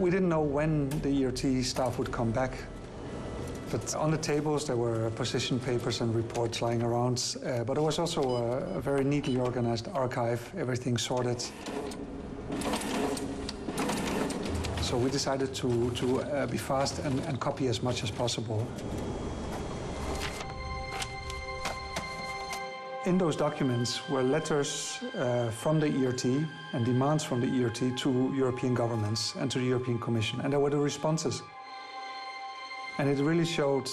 We didn't know when the ERT staff would come back, but on the tables there were position papers and reports lying around, but there was also a very neatly organized archive, everything sorted. So we decided to be fast and copy as much as possible. In those documents were letters from the ERT and demands from the ERT to European governments and to the European Commission, and there were the responses. And it really showed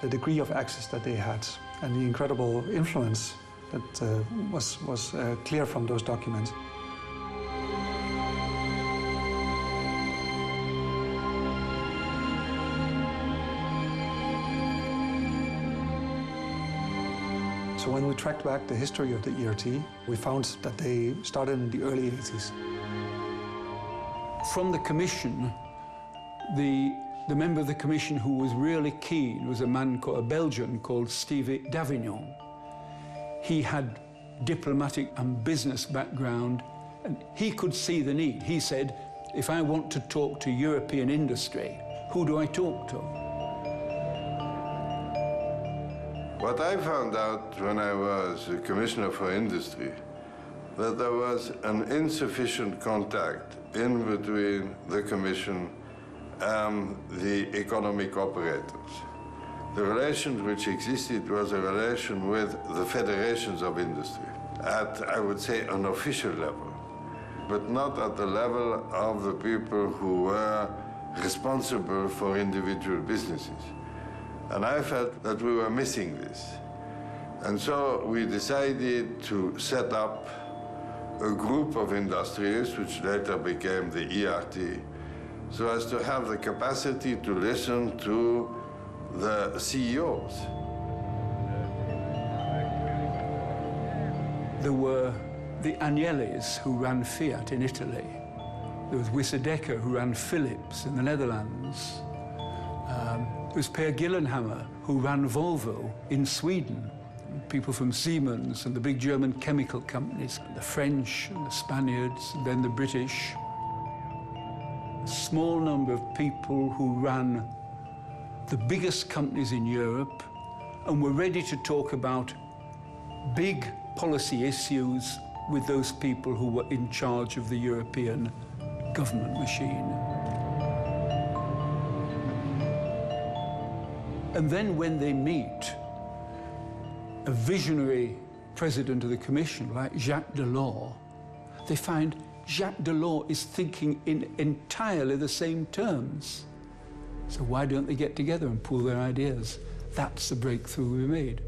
the degree of access that they had and the incredible influence that was clear from those documents. So when we tracked back the history of the ERT, we found that they started in the early 80s. From the Commission, the member of the Commission who was really keen was a Belgian called Elite Davignon. He had diplomatic and business background, and he could see the need. He said, if I want to talk to European industry, who do I talk to? What I found out when I was a Commissioner for Industry, that there was an insufficient contact in between the Commission and the economic operators. The relation which existed was a relation with the federations of industry at, I would say, an official level, but not at the level of the people who were responsible for individual businesses. And I felt that we were missing this. And so we decided to set up a group of industrialists, which later became the ERT, so as to have the capacity to listen to the CEOs. There were the Agnellis who ran Fiat in Italy. There was Wissedecker who ran Philips in the Netherlands. There was Per Gyllenhammar who ran Volvo in Sweden. People from Siemens and the big German chemical companies, the French and the Spaniards, and then the British. A small number of people who ran the biggest companies in Europe and were ready to talk about big policy issues with those people who were in charge of the European government machine. And then when they meet a visionary president of the Commission like Jacques Delors, they find Jacques Delors is thinking in entirely the same terms. So why don't they get together and pool their ideas? That's the breakthrough we made.